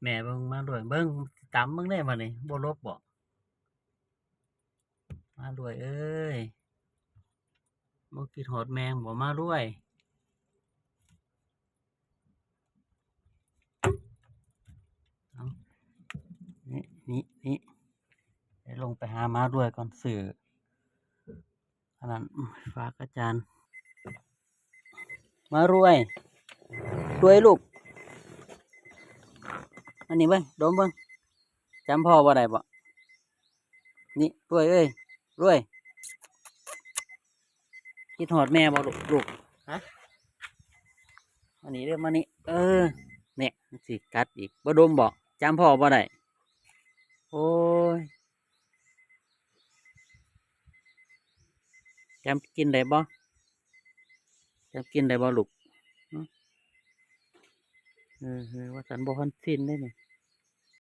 แม่เบิ่งมาด้วยเบิ่งตำเบิ่งได้บัดนี้บ่ลบบ่มาด้วยเอ้ยบ่คิดฮอดแมงบ่มาด้วยเอานี่เดี๋ยวลงไปหามาด้วยก่อนสื่ออันนั้นฝากอาจารย์มารวยลูกอันนี้เบิ่งดมเบิ่งจำพ่อบ่ได้บ่นี่รวยเอ้ยรวยคิดฮอดแม่บ่ลูกฮะอันนี้เด้อมานี่เนี่ยมันสิกัดอีกบ่ดมบ่จำพ่อบ่ได้โอ้ยจำกินได้บ่จำกินได้บ่ลูกว่าสันบ่ทันสิ้นได้นี่